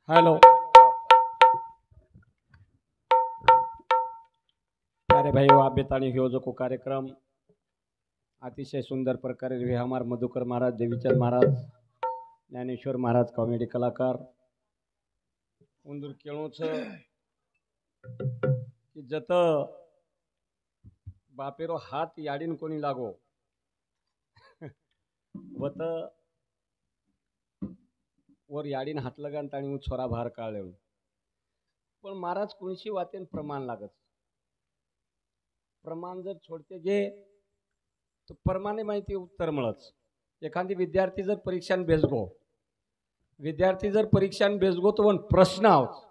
Hello प्यारे भाई बेताणी हो जो को कार्यक्रम अतिशय सुंदर प्रकारे विहामार मधुकर महाराज देवीचंद महाराज ज्ञानेश्वर महाराज कॉमेडी कलाकार उंदूर केळूच की जत बापेरो हात याडीन कोणी लागो वत वर याडीन हात लगान ताणी छोरा बाहेर काढले पण महाराज कोणशी वातेन प्रमाण लागत प्रमाण जर छोडते गे तो परमाने माहिती उत्तर मिळत एखादी विद्यार्थी जर परीक्षान बेसगो तो वन प्रश्न आहोत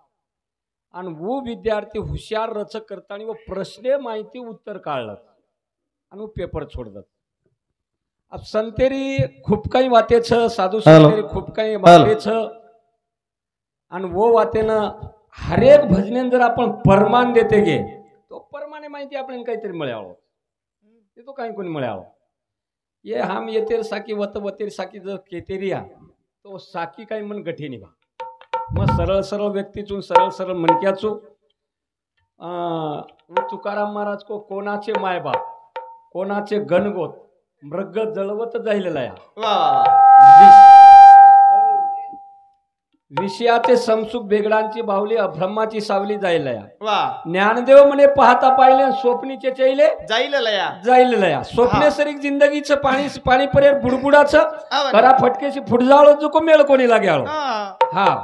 आणि वो विद्यार्थी हुशार रचक करता व प्रश्ने माहिती उत्तर काढलं आणि वो पेपर छोडतात अब संतेरी खूप काही वाते छ साधू संतेरी खूप काही वाते छ आणि वो वाते ना हरेक भजनेन जर आपण परमान देते गे तो परमाने माहिती आपल्याला काहीतरी मिळावं ते तो काही कोणी मिळावं ये हम येतेर साकी वत वतेर साकी जर केतेरिया तो साकी काही मन गठी निभा मग सरळ सरळ व्यक्तीचून सरळ सरळ मनक्याचू तुकाराम महाराज को कोणाचे मायबाप कोणाचे गणगोत मृग जळवत जाईलेला विषयाचे समसुख बेगडांची बाहुली अभ्रमाची सावली जाईलया ज्ञानदेव म्हणे पाहता पाहिले स्वप्नीचे चैले जाईलया स्वप्नेसरिक जिंदगीचं पाणी पाणी परेर बुडबुडाचं करा फटकेशी फुटजाळ जो को मेळ कोणी लागे हा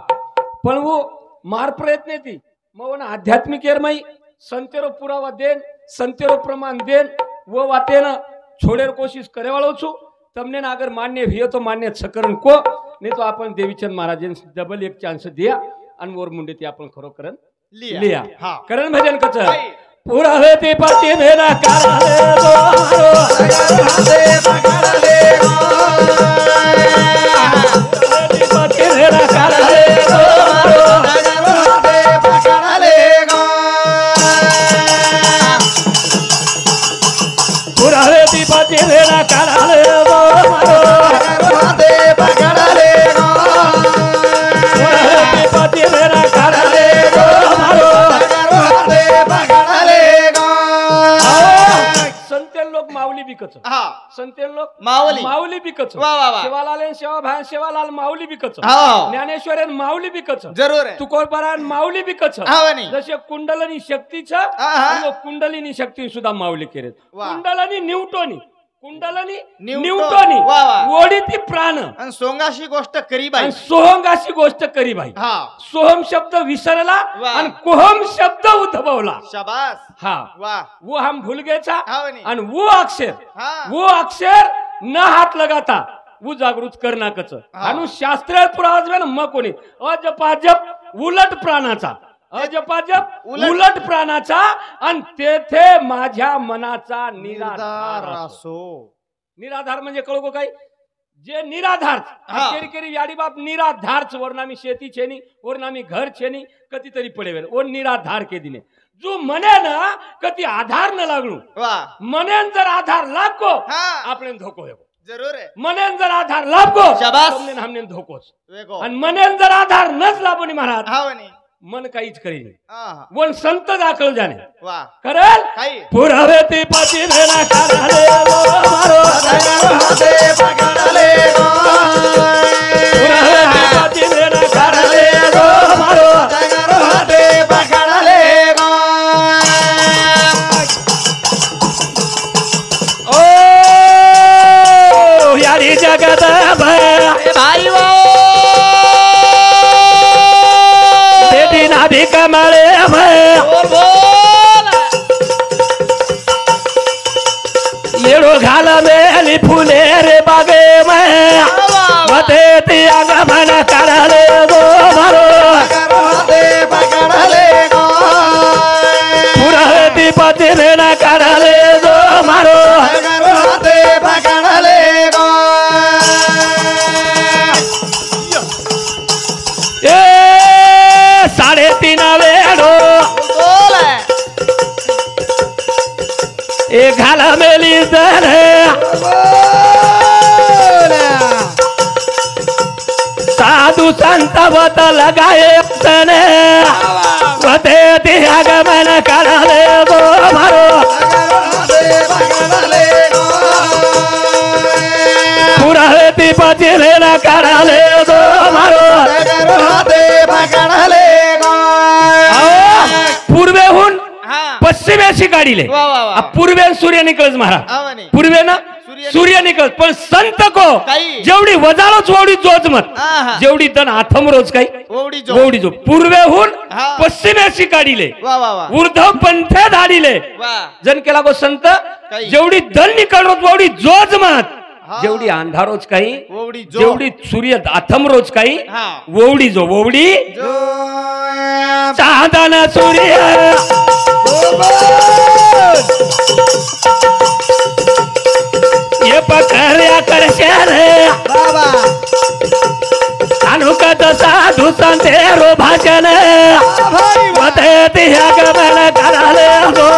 पण वो मार प्रयत्न ती मग आध्यात्मिक एरमाई संतेरो पुरावा देन संतेरो प्रमाण देन वो वातेन छोड़ेर कोशिश करे वालों छु तमने ना अगर मान्य भी हो तो मान्य छकरन को नहीं तो अपन देवीचंद महाराज डबल एक चांस दिया आणि वर मुंडे ते आपण खरो करन लिया हां करण भजन कच पूरा है ते पाती मेरा काले दो हाते पकड़ले ते पाती मेरा काले दो हाते पकड़ले पूरा है ते पाती मेरा काले दो हाते पकड़ले संतेन लोक माऊली because Shivlal Shivlal Mauli because Dnyaneshwar Mauli because जरूर तुकोबारान माऊली बिकच जसे कुंडलनी शक्तीच कुंडलिनी शक्ती सुद्धा माऊली केले कुंडलनी न्यूटनी ओढी ती प्राण सोंगाशी गोष्ट करी बाई सोहंगाशी गोष्ट करी बाई सोहम शब्द विसरला आणि कोहम शब्द उद्भवला शाबास हा वाह वो हम भूल गए था आणि वो अक्षर न हात लगाता वो जागृत करना कच आणि शास्त्रीय पुरावा मग कोणी अजपाजप उलट प्राणाचा अजपाजप उलट प्राणाचा आणि तेथे माझ्या मनाचा निराधार असो निराधार म्हणजे कळू काय जे निराधार केरी केरी याडी बाप निराधार वरनामी शेती छेनी वरनामी घर छेनी कधी तरी पडेवेल ओ निराधार के दिने जो मने ना कधी आधार न लागलो मनेन जर आधार लागको आपले धोको है जरूर है मनेन जर आधार लागको शाबास हमने धोकोच आणि मनेन जर आधार नच लाभोनी महाराज मन काहीच करीन वन संत दाखल जाणे वाह करल पुरावे ते पाची भेना कराले मारो हाते पकड़ले पुरावे ते पाची भेना कराले मारो हाते पकड़ले ओ यारी जगत भाई वो भी कमले येड़ो घाल में फूले रे बागे में बते तियांग मन करले दो मारो पकड़ले पूरा दीपति में न करले दो मारो पकड़ले साढ़े तीन वेड़ो एक घाला मेली दर साधु साधू संत वत लगाए तने वते ती आगमन कराले गो मारो पुरहती पचिले न कराले गो मारो पूर्वेहून पश्चिमेशी काढिले पूर्वेन सूर्य निकळच महाराज पूर्वेनं सूर्य निकळ पण संत को जेवढी वजाळच ओवढी जोज मत जेवढी तन आथम रोज काही ओवढी जो पूर्वेहून पश्चिमेशी काढिले ऊर्ध्व पंथे धाडिले जन केला गो संत जेवढी दल निकळ रोज ओवढी जोज मत जेवढी अंधारोज काही जेवढी सूर्य आथम रोज काही ओवढी जो ओवढी चांदन सूर्य ये पकड्या करशे रे अनुकत साधू संतेरो भाषण वते ती आगमन कराले गो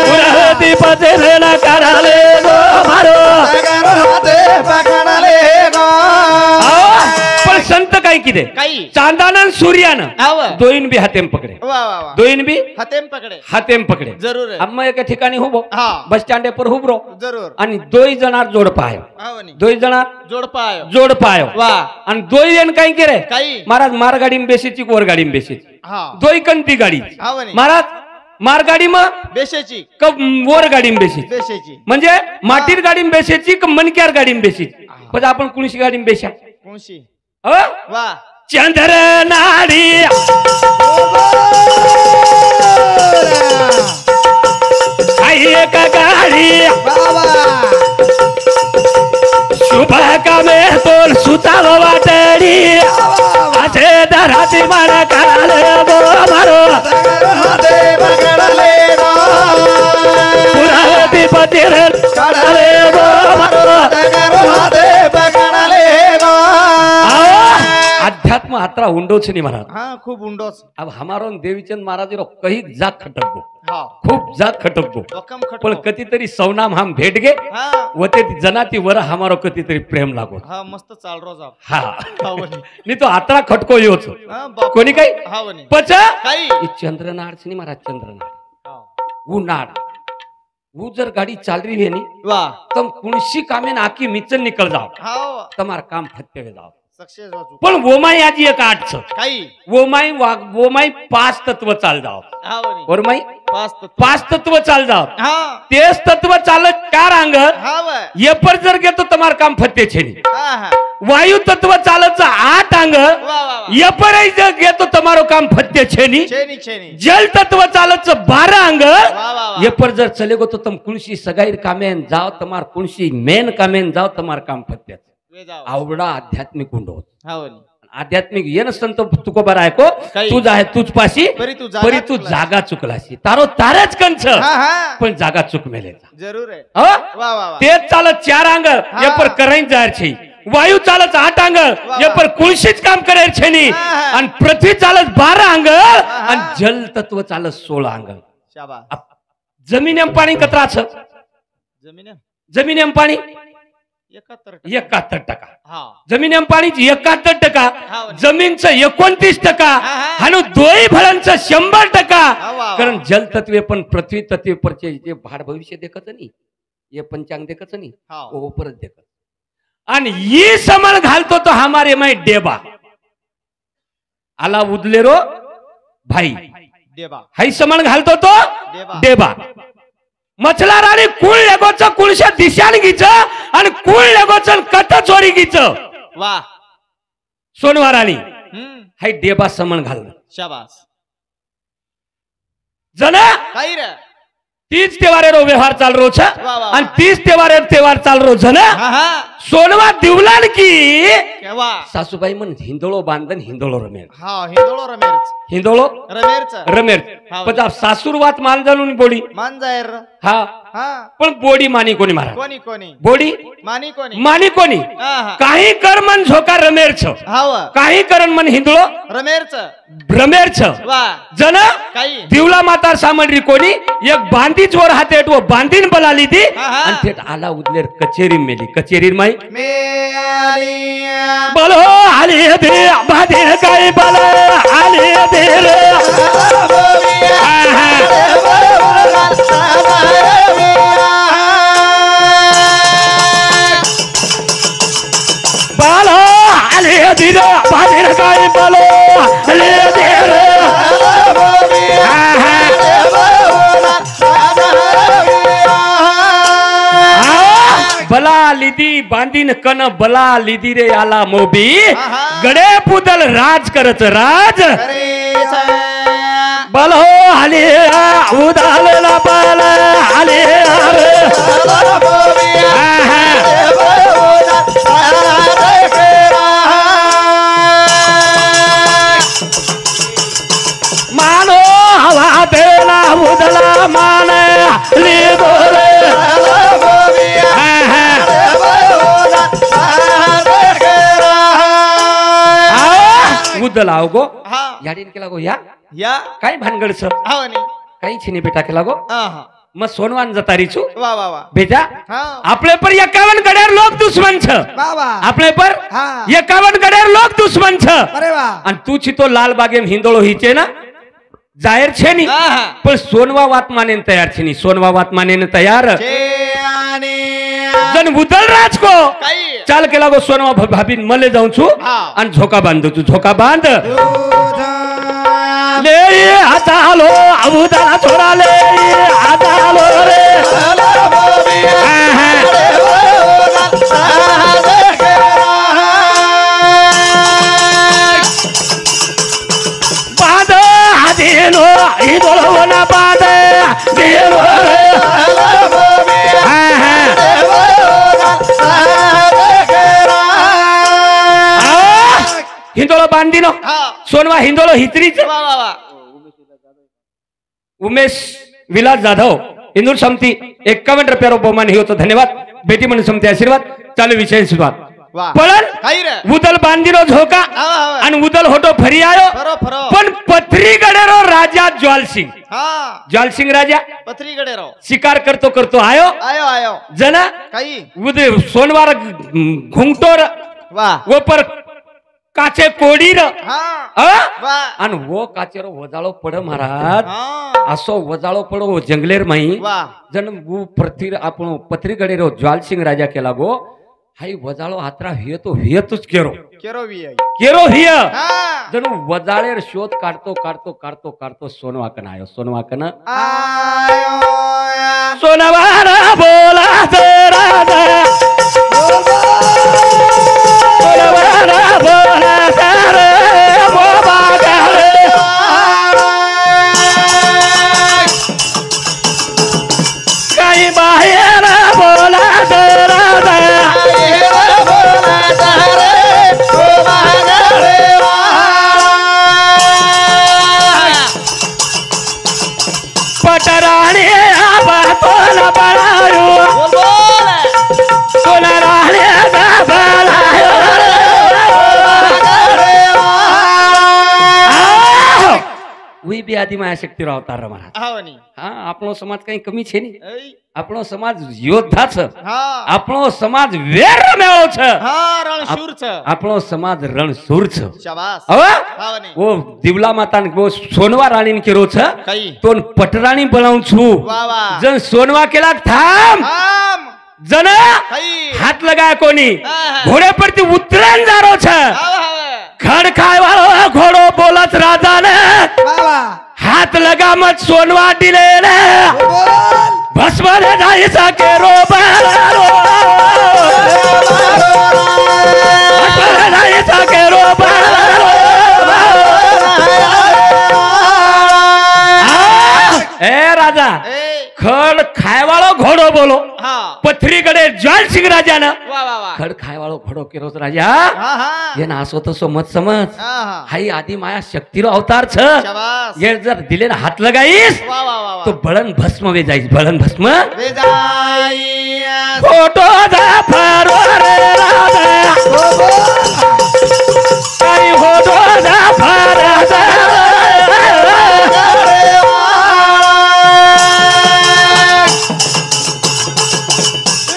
पुरहती पचिले न कराले गो मारो पण संत काय किदे चांदानन सूर्यानं दोईन बी हातेम पकडे दोईन बी हातेम पकडे जरूर अम्मा एका ठिकाणी हुबो बस स्टँड पर हुबरो जरूर आणि दोई जणार जोड पायो दोई जणार जोड पायो आणि दोई जण काय केले महाराज मारगाडीम बेसीची वर गाडीम बेसीची दोई कंती गाडी महाराज मारगाडी मग बेशेची वर गाडीम बेसीची म्हणजे माटीर गाडीम बेसीची क मनक्यार गाडीम बेसीची पण आपण कुणशी गाडीम बेशा कोणशी वा चंद्र नाडी आई एक गाडी शुभ कामे तोल सुताव वाटडी असे दराती मारा कराले गो मारो पुराती पतिरे कराले गो मारो अध्यात्म हात्रा उंडोच नहीं महाराज खूब उंडोच अब हमारो देवीचंद महाराज रो कही जा खटक गो खूप जा खटक गो पण कधी तरी सवनाम हम भेट गे वते जनाती वर हमारो कधी तरी प्रेम लागो मस्त चाल रोज हा नी तो हात्रा खटको योच कोणी काही पच चंद्रनाड नहीं महाराज चंद्रनाड वो नाड वो जर गाड़ी चाल रही है नी तम कुणशी कामे आकी मिचन निकल जाओ तमार काम फत्ते जाओ पण वोमाई आजी एक आठ वोमाई 5 तत्व चाल जाओ वरमाई 5 तत्व चाल जाओ तेच तत्व चालत कार अंग ये पर जर घेतो तमार काम फत्ते छेनी वायु तत्व चालत 8 अंग ये पर जर घेतो तमारो काम फत्ते छेनी जल तत्व चालत 12 अंग ये पर जर चले गो तो तुम कुणशी सगाईर कामेन जाओ तमार कुणशी मेन कामेन जाओ तमार काम फत्ते आवडा आध्यात्मिक उंड होत आध्यात्मिक ये नसतं तुको बरा आहे को तुझ आहे तुझ पाशी परी तू जागा चुकलाशी तारो तारच कंच पण जागा चुक मेले जरूर आहे तेच चालत 4 अंग ये पर करायच जायर छे वायू चालत 8 अंग ये पर कुळशीच काम करायर छे नी आणि पृथ्वी चालत 12 अंग आणि जल तत्व चालत 16 अंग शाबास जमिनेम पाणी कतराच जमिनेम पाणी 71% जमिनेम पाणीची 71% जमीनचं 29% आणि दोई फळांचं 100% कारण जल तत्वे पण पृथ्वी तत्वे परचे जे भाड भविष्य देखत नाही ये पंचांग देखत नाही ओ परत देखत आणि ये समल घालतो तो हमारे मै डेबा आला उदले रो भाई डेबा हाई समल घालतो तो डेबा मछला राणी कुळ लगोच कुळशा दिशान गीच आणि कुळ लगोच कट चोरी गीच वा सोनवा राणी हाय डेबा समन घाल शाबास जना काय रे 30 तेवारे रो व्यवहार चाल रो छ आणि 30 तेवारे तेवार चाल रो जना सोनवा दिवलान की केवा सासूबाई मन हिंदोळो बांधन हिंदोळो रमेर हिंदोळो रमेरच हिंदोळो रमेरच रमेर पण सासूरवात मान जाणून बोली मान जायर हा पण बोडी मानी कोणी महाराज कोणी कोणी बोडी मानी कोणी मानी कोणी काही कर मन झोका रमेरच काही करण मन हिंदुळो भ्रमेरच जन दिवला माता सामंड्री कोणी एक बांधी चोर हाते वो बांधीन बलाली ती आणि थेट आला उदलेर कचेरी मेली कचेरी माई बोलो आली दे बांधीन काय बल आली दे बालो आले धीर बाहेर काय बोलो आले धीर बला लिदी बांधीन कन बला लिदी रे आला मोबी गडे पुदल राज करत राज बलो आले उदालेला बाल आले मानो हवा देला उदला मान ले गोरे उदला गो याडीन केला गो या काय भानगडच काही छिने बेटा केला गो मग सोनवान जतारी छु बेटा आपले पर 51 गड्यार लोक दुश्मन छ आपले पर 51 गड्यार लोक दुश्मन छ आणि तू छी तो लाल बागे हिंदोळो हिचे ना जाहीर छे नी पण सोनवा वात माने तयार छे नी सोनवा वात माने तयार जन उदल राज को चाल केला गो सोनवा भाभी मले जाऊं छु आणि झोका बांधू तू झोका बांध ले आता आलो अबुदाला छोरा ले आता आलो रे बांध आदेलो इदोलो ना बांध देलो रे हिंदोलो बांधिनो सोनवा हिंदोलो हित्रीच उमेश विलास जाधव इंदूर समिती 51 रुपया बहुमान ही होतो धन्यवाद बेटी म्हणून समिती आशीर्वाद चालू विषय सुरुवात पण उदल बांधिनो झोका आणि उदल होतो फरी आयो पण पथरीगडेरो राजा ज्वाल सिंग राजा पथरीगडेरो शिकार करतो आयो जना उदय सोनवार घुंगटोर वो पर काचे कोडीर आणि वो काचेरो वजाळो पड महाराज असो वजाळो पडो जंगलेर माई जन गु पृथ्वी आपण पथरीगडेरो ज्वाल सिंग राजा केला गो हाई वजाळो हात्रा हियतोच केरो हिय जन वजाळेर शोध काढतो सोनवाकन आयो सोनवाकन सोनवारा बोला राजा सोनवारा बोला काही बाहेर बोला पटराणी आबा तोला बळायो तोला राणे बळायो वही भी आदि माया शक्ति अवतार महाराज हाँ आपनो समाज कहीं कमी छे नहीं आपनो समाज योद्धा छ आपनो समाज वीर मेळो छ रणशूर छ आपनो समाज रणशूर छ शाबाश वो दिवला माता वो सोनवा राणी केरो छ तोन पटराणी बनाऊ छु जन सोनवा केला थांब जन हाथ लगाया कोनी घोड़े पर ती उतरन जारो छ खड़ खाए वाला घोड़ो बोलत राजा ने हाथ लगा मत सोनवा दिले ने भस्म ने जाई सके रो जाई सके रो ए राजा खड़ खाए वाला घोड़ो बोलो पथरीगडे ज्वाल सिंग राजानं वा वा वा खड खायवाळो घडो केलो राजा हा हा ये नासो तो समज समज हा हा हाई आदि माया शक्तीरो अवतार छ शाबास ये जर दिले ना हात लगाईस वा वा वा तो बळन भस्म वे जाईस बळन भस्म वे जाई फोटो दा फारो रे राजा काही फोटो दा फारा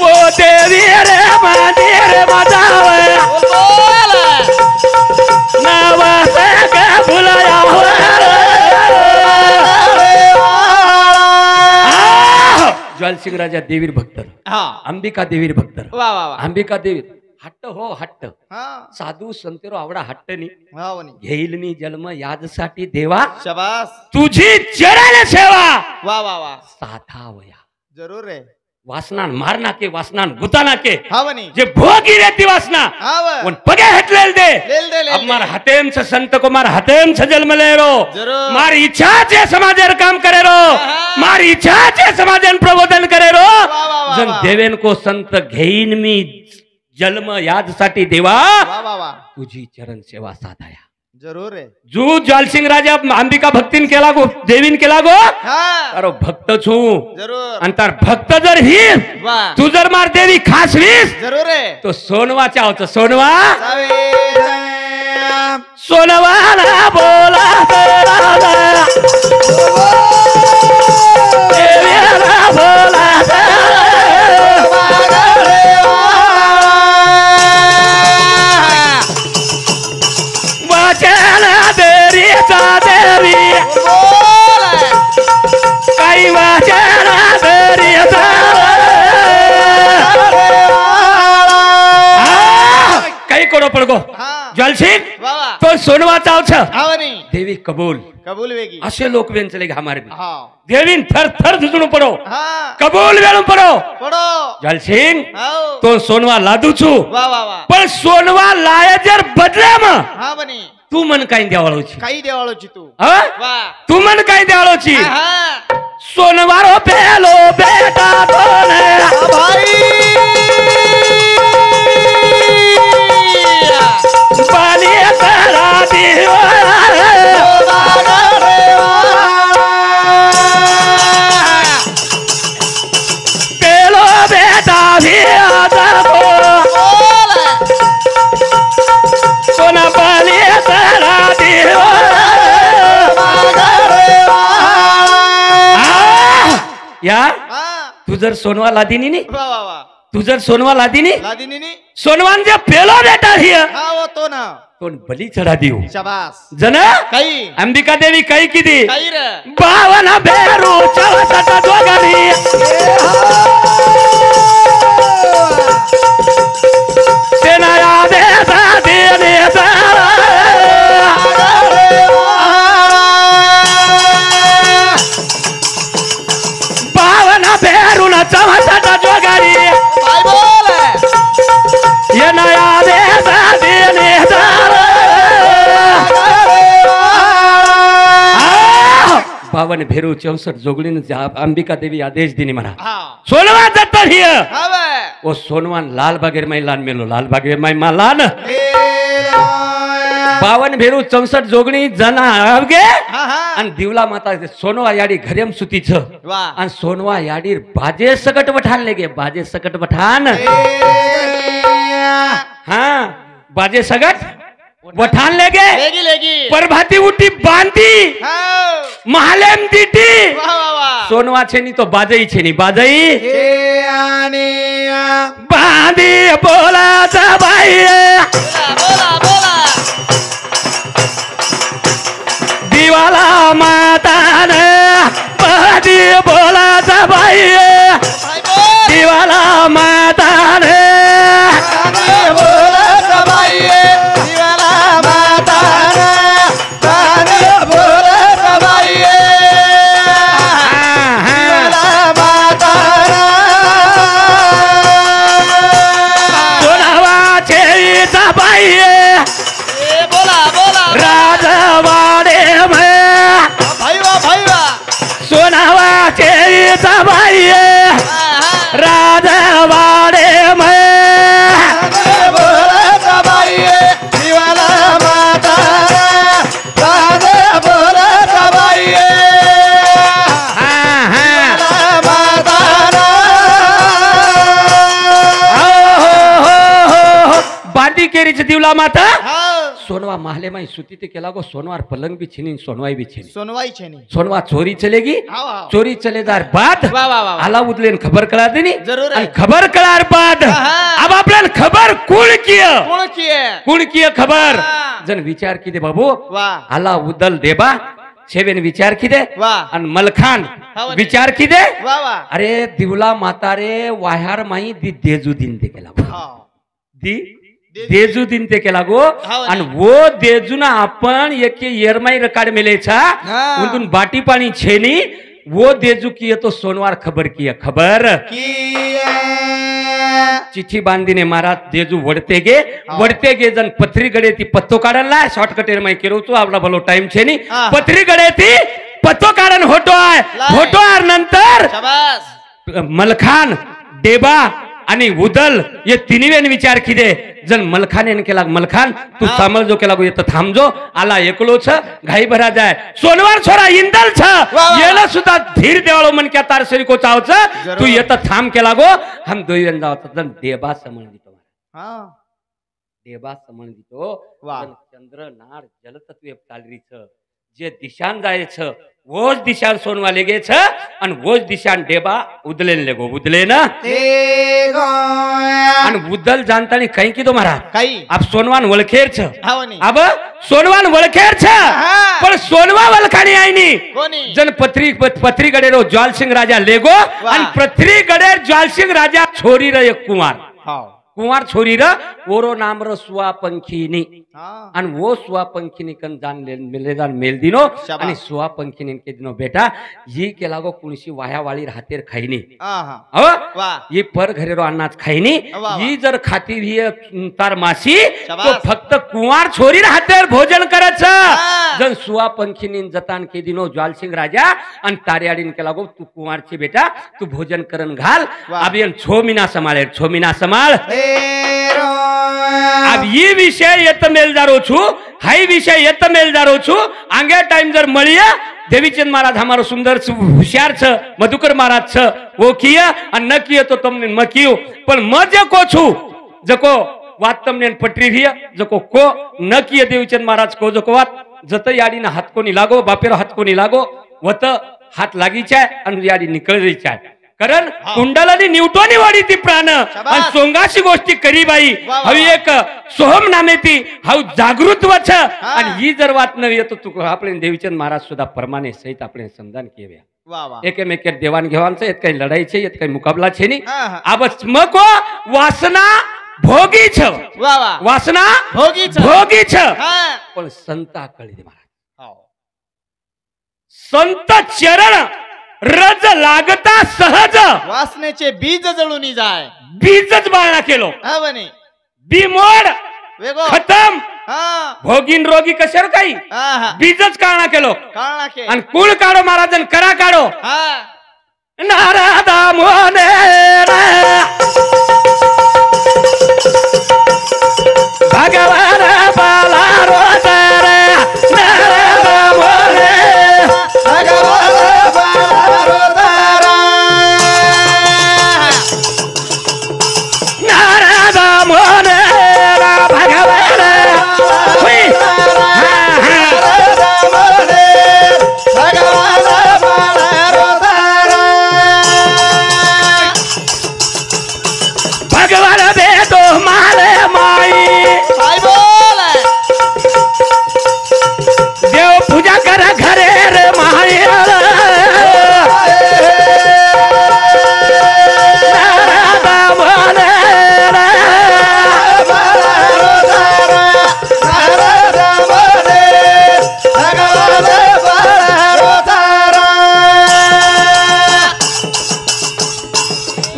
वो देवी रे मंदिर बजावे नावा से के बुलाया ज्वाल सिंग राजा देवीर भक्त हा अंबिका देवीर भक्त वा वा वा अंबिका देवी हट्ट हो हट्ट हा साधू संतेरो आवडा हट्टनी हा वनी घेईल मी जन्म याजसाठी देवा शाबास तुझी चरण सेवा वा वा वा साधा वया जरूर रे वासनान मारना के वासनान गुताना के हा वनी जे भोगी रहती वासना हा व उन पगे हट लेल दे लेल अब मार हतेम से संत को मार हतेम से जन्म ले रो जरूर मार इच्छा से समाजर काम करे रो हाँ। मार इच्छा से समाजन प्रबोधन करे रो वा वा वा जन देवेन को संत घेईन मी जन्म यादसाठी देवा वा वा वा तुझी चरण सेवा साधाया जरूर रे जू ज्वालसिंग राजा अंबिका भक्तीन केला गो देवीन केला गो हा तारो भक्त छु जरूर आणि तार भक्त जर ही वा तू जर मार देवी खास वीस जरूर रे तो सोनवा चावतो सोनवा जावे सोनवा ना बोला राजा देवी ना बोला वाचन देरी चा देवी काही वाचन देरी चा काही करो पडगो हा ज्वालसिंग वा वा तो सोनवा चावछ हा वनी देवी कबूल कबूल वेगी असे लोक वेंचले हमारे भी हा देवीन थर थर झुजणू पडो हा कबूल वेळून पडो पडो ज्वालसिंग हाओ तो सोनवा लादू छु वा वा वा पण सोनवा लाय जर बदले मग हा बनी तू मन काय द्यावाळोची काही देवाळोची तू हा वा तू मन काय द्यावाळोची हा सोनवारो पेलो बेटा तोने भाई पानी करा दियो पेलो बेटा भी आता सोना पानी करा दियो या तू जर सोनवा लादिनी नी वा वा वा तू जर सोनवा लादिनी लादिनी सोनवान जे पेलो बेटा हिय हा वो तो ना तो बली चढा देऊ शाबास जन काही अंबिका देवी काही किती काही रे 52 बेरू 64 दोघांनी सेनाया देता देने बावना बेरून 64 जोगारी काय बोल ये नया देता देने बावन भेरू 64 जोगळीन अंबिका देवी आदेश दिनी म्हणा हा सोनवा जत्त हिय हा वे ओ सोनवान लाल बागेर मैलान मेलो लाल बागेर मै मालान 52 भेरू 64 जोगणी जना आवगे हा हा आणि दिवला माता सोनवा याडी घरेम सुतीच वा आणि सोनवा याडी बाजे सकट वठान लेगे बाजे सकट वठान हा बाजे सकट वठान लेगे लेगी लेगी परभाती उठी बांधी हा महालेम दीटी वा वा वा सोनवा छेनी तो बाजई छेनी बाजई हे आने बांधी बोला बाई बोला बोला दिवाला माता ने बांधी बोला बाई भाई बोल दिवाला माता ने बोला सबाई दिवाला माता ताने बोला सबाई दिवाला माता सोनावा छेचा बाई ए बोला बोला राजवाडे में भाई वा सोनावा छेचा बाई हा हा राजवाडे हाती केरीच दिवला माता हाँ सोनवा महले में सुती ते केला गो सोनवार पलंग भी छीनी सोनवाई भी छीनी सुनवाई छे नहीं सोनवा चोरी चलेगी हाँ हाँ चोरी चलेदार बाद वाह वाह वाह अलाउद्दीन खबर कळा देनी जरूर आहे. आणि खबर कळार बाद हाँ. अब आपल्याला खबर कोण किया कोण किए कोण किया खबर हाँ. जन विचार किदे बाबू वाह अलाउद्दीन देबा छेवेन विचार किदे वाह आणि मलखान हाँ. विचार किदे वाह वाह अरे दिवला म्हातारे वाह्यार माई दी देजू दिन ते केला हाँ दी देजू दिन ते केला गो हाँ. आणि वो देजूना आपण एक येरमाई रकाड मेलेचा हाँ. उनतून बाटी पाणी छेनी वो देजू किए तो सोनवार खबर किया खबर चिठ्ठी बांधीने महाराज देजू वडते गे जन पथरी गडे ती पत्तो काढला शॉर्टकट मै केरो तू आपला भलो टाइम छे नी हाँ. पथरी गडे ती पत्तो काढन होटो आहे लाय. होटो आहे नंतर शाबास मलखान डेबा आणि उदल ये तिन्ही विचार किदे जन मलखाने केला मलखान तू हाँ. सामल जो केला येत थांबजो आला एकलो छ घाई भरा जाय सोनवार छोरा इंदल छ वाह. येला सुद्धा धीर देवाळो मन क्या तार सरी को चावच जरूर. तू येत थांब केला गो हम दोयन जावत जन देबा समण दितो हाँ देबा समण दितो वाह. जन चंद्र नार जल तत्व चालरी छ जे दिशान जाय छ वोज दिशान सोनवा लेगे छ आणि वोज दिशान डेबा उदलेन लेगो उदले ना आणि उदल जानतानी काही की तो महाराज काही अब सोनवान वळखेर छ हाँ नहीं अब सोनवान वळखेर छ हाँ. पण सोनवा वळखाणी आईनी कोणी जन पथरी गडे रो ज्वाल सिंह राजा लेगो वाह. आणि पथरी गडे ज्वाल सिंह राजा छोरी रे एक हाँ कुंवार छोरी र ओरो नाम र सुआ पंखीनी हाँ आणि वो सुआ पंखीनी कन जान मिले जान मेल दिनो शाबास. आणि सुआ पंखीनी के दिनो बेटा ये के लागो कुणशी वाह्यावाळी राहतेर खाईनी हाँ हाँ अव वाह ये पर घरेरो अन्नाच खाईनी वाह. ये जर खाती भी तार मासी शाबास. तो फक्त कुंवार छोरी राहतेर भोजन करच हाँ. जन सुआ पंखीनी जतान के दिनो ज्वाल सिंह राजा आणि तारेआडीन के लागो तू कुंवारची बेटा तू भोजन करन घाल वाह. अब ये 6 महीना संभाळ अब ये विषय येत मेलदारो छु हाई विषय येत मेलदारो छु आंगे टाइम जर मळिया देवीचंद महाराज हमारो सुंदर होशियार छ मधुकर महाराज छ वो किया और न किया तो तुमने म कियो पण म जे को छु जको वात तमने पटरी भी जको को न किया देवीचंद महाराज को जको वात जत याडी ना हात कोनी लागो बापेरो हात कोनी लागो वत हात लागीचाय आणि याडी निकळ जायचाय कारण कुंडलानी न्यूटोनी वाडी ती प्राण आणि सोंगाशी गोष्टी करी बाई हवी एक सोहम नामे ती हाऊ जागृत वच आणि ही जर वाट न येतो तू आपले देवीचंद महाराज सुद्धा परमाने सहित आपले समजान केव्या वाह वाह एकेमेके देवाण घेवाणचं येत काही लढाईचे येत काही मुकाबला छे नी हाँ, हाँ. अब मको वासना भोगी छ वाह वाह वासना भोगी छ. भोगी छ हाँ पण संता कळी दे महाराज हाँ. संत चरण रज लागता सहज वासनेचे बीज जळून जाय बीजच बाळणा केलो हा बने बिमोड वेगो खतम हाँ भोगीन रोगी कशावर काही हाँ हाँ बीजच काढणा केलो काळा के आणि कुळ काढो महाराजन करा काढो हाँ नारदा मोने भगवान बाला रोदरे नारदा मोने भगवान बारोदारा नारदा मोने भगवान हुई भगवान बारोदारा भगवान दे दो मारे माई काय बोल देव पूजा कर घरे रे माई नारदा मोने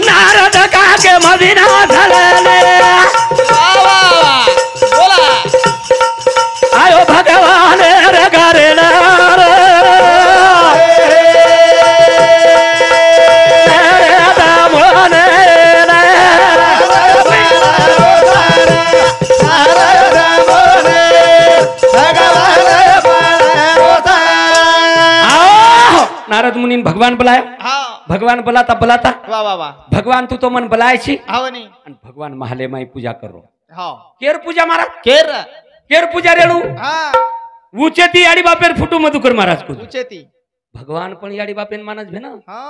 नारद काके मदिना धरले बोला आयो भगवान रे घरे नारदा मोने आओ नारद मुनीन भगवान बुलाया हाँ भगवान बुलाता वाह वाह वाह भगवान तू तो मन बुलायची हाँ बने आणि भगवान महाले माई पूजा करो हो केर पूजा महाराज केर केर पूजा रेणू हा उचेती याडी बापेर फुटू मधुकर महाराज को उचेती भगवान पण याडी बापेन मानस भे ना हा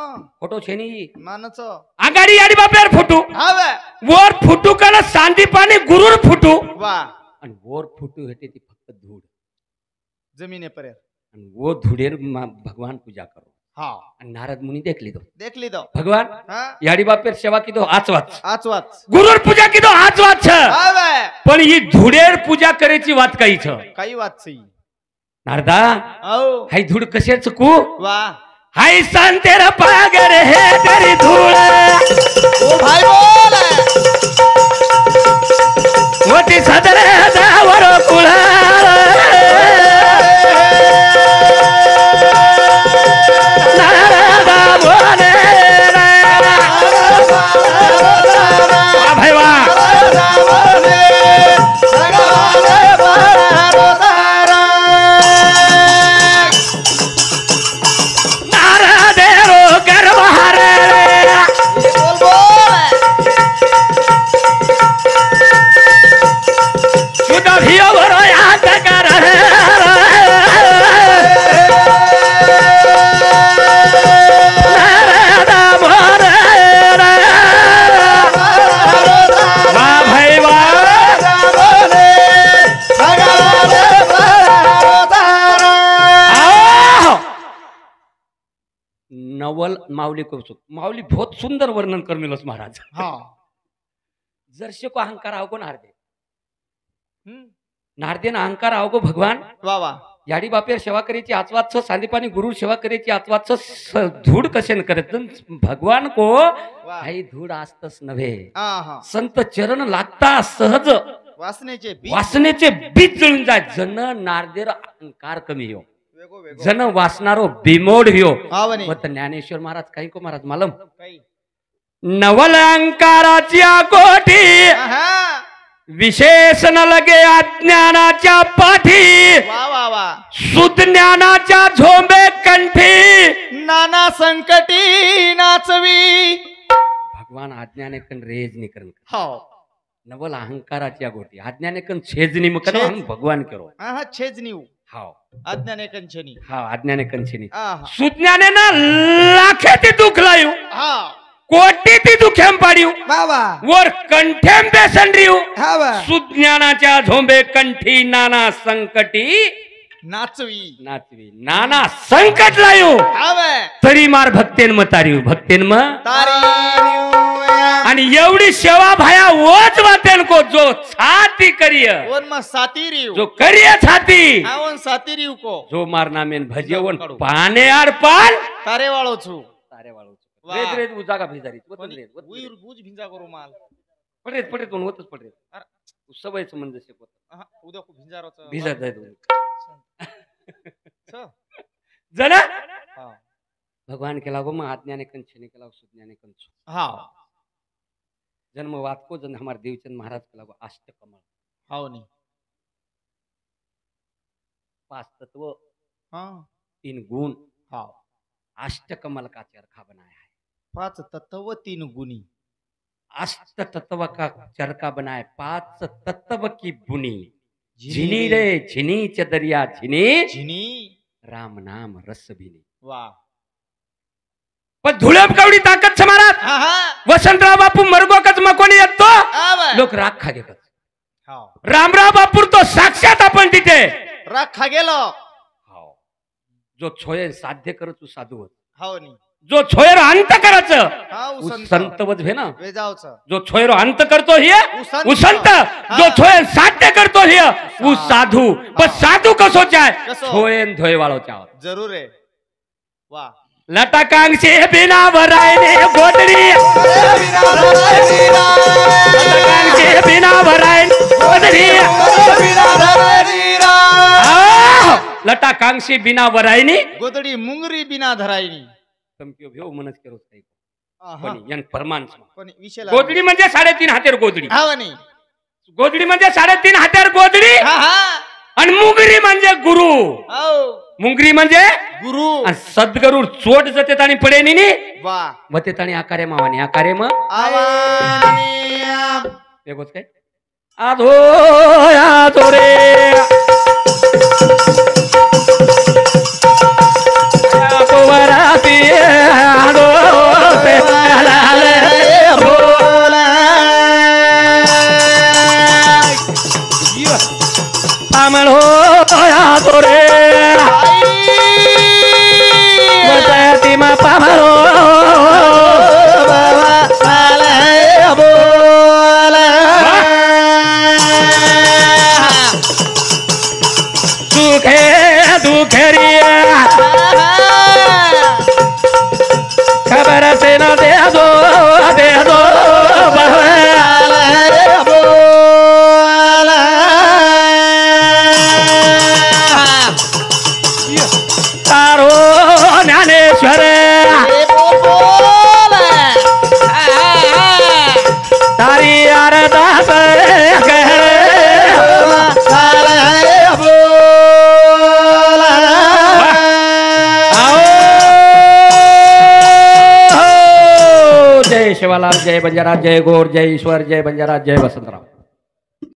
फोटो छेनी मानच आगाडी याडी बापेर फुटू हावे वर फुटू कन सांदी पाणी गुरुर फुटू वा आणि वर फुटू हेते ती फक्त धूळ जमिने पर्यंत आणि वो धुडेर भगवान पूजा करो हा आणि नारद मुनी देख ली दो हा भगवान याडी बापेर सेवा की दो आचवाच आचवाच गुरुर पूजा की दो आचवाच हावे पण ही धुडेर पूजा करायची वात काही छ काही वाच सही नारदा औ हाय धूळ कसे चकू वा हाय सांतेर पागर हे तेरी धूळ ओ भाई बोल मोठी सदरे दावर कुळ नारदा बोले भाई वा नवल माऊली कौतुक माऊली बहुत सुंदर वर्णन कर मिलस महाराज हाँ जर्शे को अहंकार आओ को नारदे ना अहंकार आओ को भगवान वा वा याडी बापेर सेवा करायची आचवात सांदीपानी गुरु सेवा करायची आचवात धूड कसे करत भगवान को काही धूड असतच नव्हे संत चरण लागता सहज वासनेचे बीज जळून जाय जन नारदेर अहंकार कमी हो जन वासनारो बिमोड हो मत ज्ञानेश्वर महाराज काही को महाराज मालम नवल अंकाराची कोठी विशेष न लगे अज्ञानाच्या पाठी वा वा वा शुद्ध ज्ञानाच्या झोंबे कंठी नाना संकटी नाचवी भगवान आज्ञाने कन रेज निकरन हो नवल अहंकाराची गोटी आज्ञाने कन छेजनी मकन हम भगवान करो हा छेजनी हाव अज्ञाने कंचनी हा आज्ञाने कंचनी सुज्ञाने ना लाखे ती दुख लायू हा कोटी ती दुखेम पाडियो बाबा वर कंठेम बेसन रियो हा सुज्ञानाच्या झोंबे कंठी नाना संकटी नाचवी नाचवी नाना संकट लायो तरी मार भक्तेन मतारियो भक्तेन म आणि एवढी सेवा भाया ओच वातेन को जो छाती करिय ओन म साती रियो जो करिय छाती ओन साती रियो को जो मार नामेन भजियोन पाने आर पान तारे वाळो छु रेत रेत उजागा भिजारी उईर बुज भिंजा करू माल पडरेत पडरेत कोण होतच पडरेत सवय संबंध शिकवत उद्या को भिंजारोच भिजा जाय जण भगवान केला गो मग आज्ञाने कंचने केला सुज्ञाने कंच हा जन्म वात को जन हमारे देवचंद महाराज केला गो अष्टकमल हाव नी 5 तत्व हाँ 3 गुण हाँ अष्टकमल का चरखा बनाया है 5 तत्व 3 गुणी अष्ट तत्व का चरखा बनाए 5 तत्व की बुनी झिनी रे झिनी चदरिया झिनी झिनी राम नाम रस भिनी वाह पण धुळेप कवडी ताकद छ महाराज वसंतराव बापू मरगो कच मकोणी येतो लोक राग खा घेतात रामराव बापूर तो साक्षात आपण तिथे राग खा गेलो जो छोये साध्य करत तू साधू होत हाव नी जो छोयर अंत करायचं संत वजभे ना जो छोयर अंत करतो हिय उ संत जो छोयर साध्य करतो हिय उ साधू पण साधू कसो चाय छोयन धोय वाळो चाव जरूर है वाह लटकांगशे बिना भरायने गोदडी लटकांगशे बिना भरायने गोदडी लटकांगशे बिना भरायनी गोदडी मुंगरी बिना धरायनी तमक्यो भेव मनच केरो काही पण यन परमांश पण विषय गोदडी म्हणजे 3.5 हातेर गोदडी हाव नी गोदडी म्हणजे 3.5 हातेर गोदडी आणि मुंगरी म्हणजे गुरु मुंगरी म्हणजे गुरु आणि सद्गुरु चोट जते ताणी पडे नी वाह वते ताणी आकारे मावानी आकारे म आवानी एगोच काय आधो आधो रे वराती आधो ते लाले बोला पामल हो आधो रे बताती मा पामल हो खबर से न दे दो तारो ज्ञानेश्वर तारी अरदास जय शिवालाल जय बंजारा जय गौर जय ईश्वर जय बंजारा जय वसंतराव।